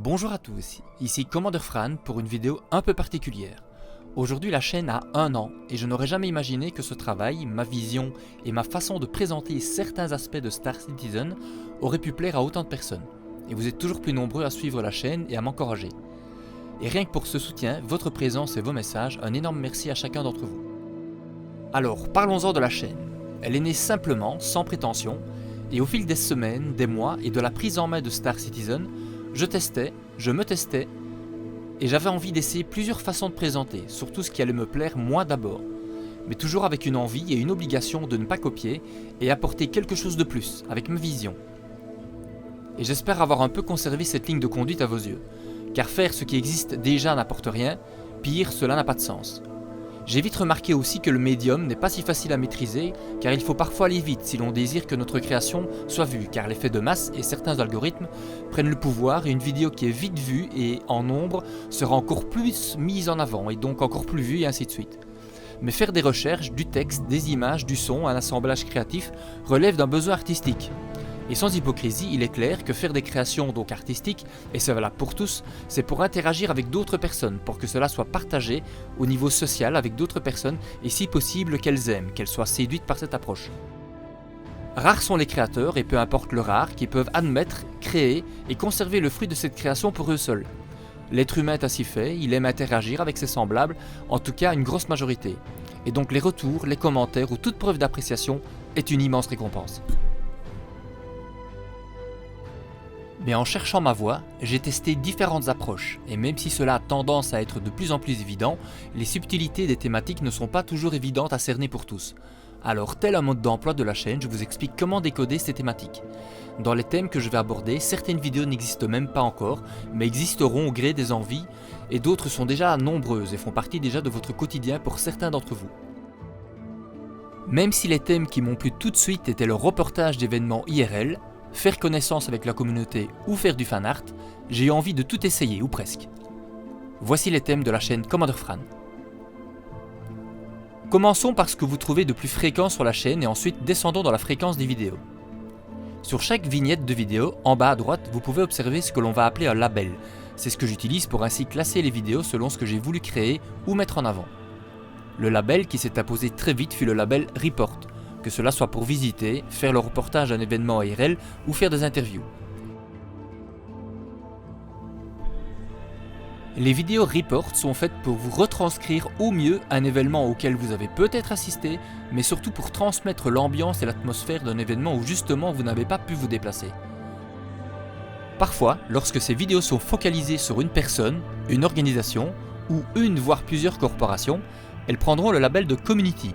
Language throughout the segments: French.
Bonjour à tous, ici Commander Fran pour une vidéo un peu particulière. Aujourd'hui la chaîne a 1 an et je n'aurais jamais imaginé que ce travail, ma vision et ma façon de présenter certains aspects de Star Citizen auraient pu plaire à autant de personnes. Et vous êtes toujours plus nombreux à suivre la chaîne et à m'encourager. Et rien que pour ce soutien, votre présence et vos messages, un énorme merci à chacun d'entre vous. Alors parlons-en de la chaîne. Elle est née simplement, sans prétention, et au fil des semaines, des mois et de la prise en main de Star Citizen, je me testais, et j'avais envie d'essayer plusieurs façons de présenter, surtout ce qui allait me plaire moi d'abord, mais toujours avec une envie et une obligation de ne pas copier et apporter quelque chose de plus, avec ma vision. Et j'espère avoir un peu conservé cette ligne de conduite à vos yeux, car faire ce qui existe déjà n'apporte rien, pire, cela n'a pas de sens. J'ai vite remarqué aussi que le médium n'est pas si facile à maîtriser, car il faut parfois aller vite si l'on désire que notre création soit vue, car l'effet de masse et certains algorithmes prennent le pouvoir et une vidéo qui est vite vue et en nombre sera encore plus mise en avant et donc encore plus vue et ainsi de suite. Mais faire des recherches, du texte, des images, du son, un assemblage créatif relève d'un besoin artistique. Et sans hypocrisie, il est clair que faire des créations donc artistiques, et c'est valable pour tous, c'est pour interagir avec d'autres personnes, pour que cela soit partagé au niveau social avec d'autres personnes, et si possible qu'elles aiment, qu'elles soient séduites par cette approche. Rares sont les créateurs, et peu importe leur art, qui peuvent admettre, créer et conserver le fruit de cette création pour eux seuls. L'être humain est ainsi fait, il aime interagir avec ses semblables, en tout cas une grosse majorité. Et donc les retours, les commentaires ou toute preuve d'appréciation est une immense récompense. Mais en cherchant ma voie, j'ai testé différentes approches, et même si cela a tendance à être de plus en plus évident, les subtilités des thématiques ne sont pas toujours évidentes à cerner pour tous. Alors tel un mode d'emploi de la chaîne, je vous explique comment décoder ces thématiques. Dans les thèmes que je vais aborder, certaines vidéos n'existent même pas encore, mais existeront au gré des envies, et d'autres sont déjà nombreuses et font partie déjà de votre quotidien pour certains d'entre vous. Même si les thèmes qui m'ont plu tout de suite étaient le reportage d'événements IRL, faire connaissance avec la communauté ou faire du fanart, j'ai eu envie de tout essayer, ou presque. Voici les thèmes de la chaîne Commander Fran. Commençons par ce que vous trouvez de plus fréquent sur la chaîne et ensuite descendons dans la fréquence des vidéos. Sur chaque vignette de vidéo, en bas à droite, vous pouvez observer ce que l'on va appeler un label. C'est ce que j'utilise pour ainsi classer les vidéos selon ce que j'ai voulu créer ou mettre en avant. Le label qui s'est imposé très vite fut le label Report, que cela soit pour visiter, faire le reportage d'un événement IRL ou faire des interviews. Les vidéos Report sont faites pour vous retranscrire au mieux un événement auquel vous avez peut-être assisté, mais surtout pour transmettre l'ambiance et l'atmosphère d'un événement où justement vous n'avez pas pu vous déplacer. Parfois, lorsque ces vidéos sont focalisées sur une personne, une organisation ou une voire plusieurs corporations, elles prendront le label de Community.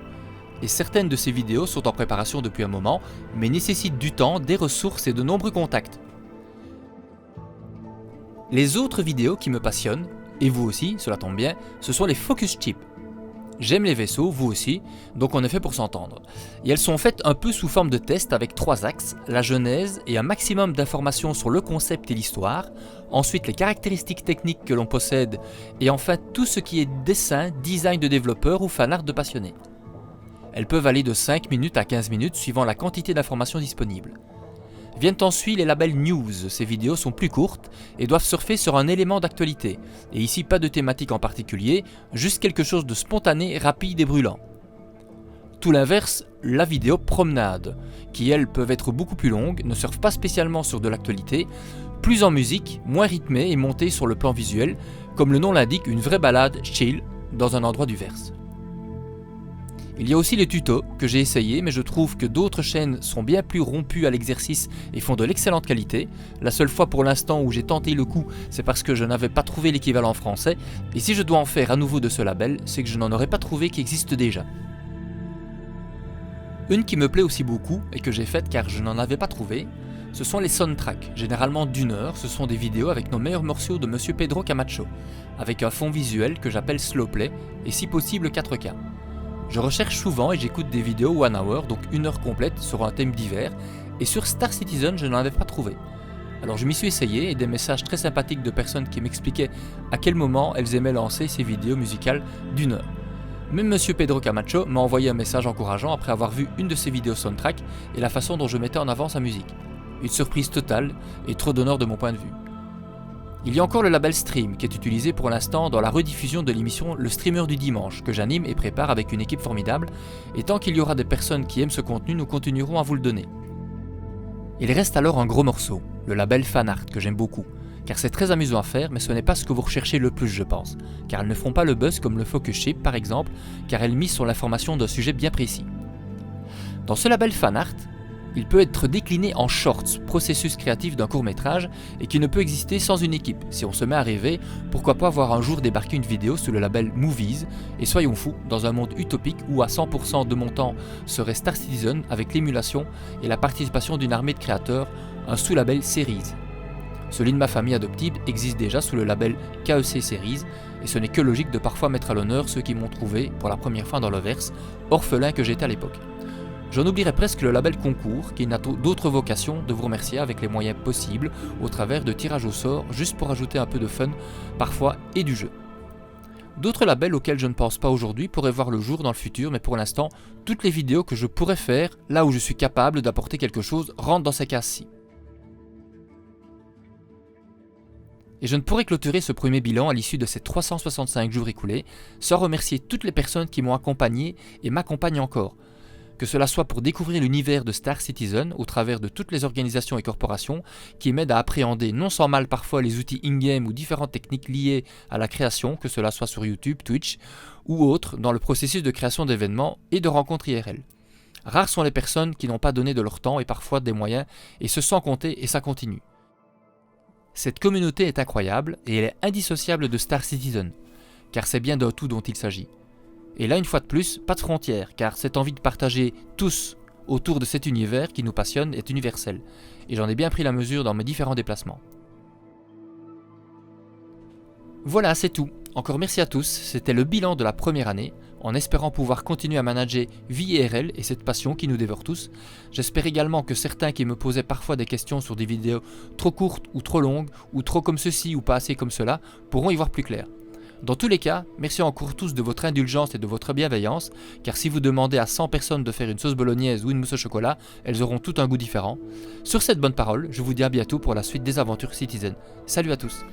Et certaines de ces vidéos sont en préparation depuis un moment, mais nécessitent du temps, des ressources et de nombreux contacts. Les autres vidéos qui me passionnent, et vous aussi, cela tombe bien, ce sont les Focus Chips. J'aime les vaisseaux, vous aussi, donc on est fait pour s'entendre. Et elles sont faites un peu sous forme de test avec 3 axes, la genèse et un maximum d'informations sur le concept et l'histoire, ensuite les caractéristiques techniques que l'on possède, et enfin tout ce qui est dessin, design de développeurs ou fanart de passionnés. Elles peuvent aller de 5 minutes à 15 minutes suivant la quantité d'informations disponibles. Viennent ensuite les labels News, ces vidéos sont plus courtes et doivent surfer sur un élément d'actualité, et ici pas de thématique en particulier, juste quelque chose de spontané, rapide et brûlant. Tout l'inverse, la vidéo Promenade, qui elles peuvent être beaucoup plus longues, ne surfent pas spécialement sur de l'actualité, plus en musique, moins rythmée et montée sur le plan visuel, comme le nom l'indique, une vraie balade chill dans un endroit du verse. Il y a aussi les tutos que j'ai essayé, mais je trouve que d'autres chaînes sont bien plus rompues à l'exercice et font de l'excellente qualité. La seule fois pour l'instant où j'ai tenté le coup, c'est parce que je n'avais pas trouvé l'équivalent français, et si je dois en faire à nouveau de ce label, c'est que je n'en aurais pas trouvé qui existe déjà. Une qui me plaît aussi beaucoup, et que j'ai faite car je n'en avais pas trouvé, ce sont les soundtracks, généralement d'1 heure, ce sont des vidéos avec nos meilleurs morceaux de Monsieur Pedro Camacho, avec un fond visuel que j'appelle slow play, et si possible 4K. Je recherche souvent et j'écoute des vidéos 1 hour, donc 1 heure complète sur un thème divers, et sur Star Citizen je n'en avais pas trouvé. Alors je m'y suis essayé et des messages très sympathiques de personnes qui m'expliquaient à quel moment elles aimaient lancer ces vidéos musicales d'1 heure. Même Monsieur Pedro Camacho m'a envoyé un message encourageant après avoir vu une de ses vidéos soundtrack et la façon dont je mettais en avant sa musique. Une surprise totale et trop d'honneur de mon point de vue. Il y a encore le label Stream qui est utilisé pour l'instant dans la rediffusion de l'émission Le Streamer du Dimanche que j'anime et prépare avec une équipe formidable, et tant qu'il y aura des personnes qui aiment ce contenu, nous continuerons à vous le donner. Il reste alors un gros morceau, le label Fanart que j'aime beaucoup, car c'est très amusant à faire mais ce n'est pas ce que vous recherchez le plus je pense, car elles ne font pas le buzz comme le Focus Ship par exemple, car elles misent sur l'information d'un sujet bien précis. Dans ce label Fanart, il peut être décliné en shorts, processus créatif d'un court-métrage, et qui ne peut exister sans une équipe. Si on se met à rêver, pourquoi pas voir un jour débarquer une vidéo sous le label Movies, et soyons fous, dans un monde utopique où à 100% de mon temps serait Star Citizen avec l'émulation et la participation d'une armée de créateurs, un sous-label Series. Celui de ma famille adoptive existe déjà sous le label KEC Series, et ce n'est que logique de parfois mettre à l'honneur ceux qui m'ont trouvé, pour la première fois dans le verse, orphelin que j'étais à l'époque. J'en oublierai presque le label Concours, qui n'a d'autre vocation de vous remercier avec les moyens possibles, au travers de tirages au sort, juste pour ajouter un peu de fun, parfois, et du jeu. D'autres labels auxquels je ne pense pas aujourd'hui pourraient voir le jour dans le futur, mais pour l'instant, toutes les vidéos que je pourrais faire, là où je suis capable d'apporter quelque chose, rentrent dans ces cases-ci. Et je ne pourrais clôturer ce premier bilan à l'issue de ces 365 jours écoulés, sans remercier toutes les personnes qui m'ont accompagné et m'accompagnent encore. Que cela soit pour découvrir l'univers de Star Citizen au travers de toutes les organisations et corporations qui m'aident à appréhender non sans mal parfois les outils in-game ou différentes techniques liées à la création, que cela soit sur YouTube, Twitch ou autres, dans le processus de création d'événements et de rencontres IRL. Rares sont les personnes qui n'ont pas donné de leur temps et parfois des moyens, et ce sans compter, et ça continue. Cette communauté est incroyable et elle est indissociable de Star Citizen, car c'est bien d'un tout dont il s'agit. Et là, une fois de plus, pas de frontières, car cette envie de partager tous autour de cet univers qui nous passionne est universelle, et j'en ai bien pris la mesure dans mes différents déplacements. Voilà, c'est tout. Encore merci à tous, c'était le bilan de la première année, en espérant pouvoir continuer à manager vie IRL et cette passion qui nous dévore tous. J'espère également que certains qui me posaient parfois des questions sur des vidéos trop courtes ou trop longues, ou trop comme ceci ou pas assez comme cela, pourront y voir plus clair. Dans tous les cas, merci encore tous de votre indulgence et de votre bienveillance, car si vous demandez à 100 personnes de faire une sauce bolognaise ou une mousse au chocolat, elles auront tout un goût différent. Sur cette bonne parole, je vous dis à bientôt pour la suite des aventures Citizen. Salut à tous!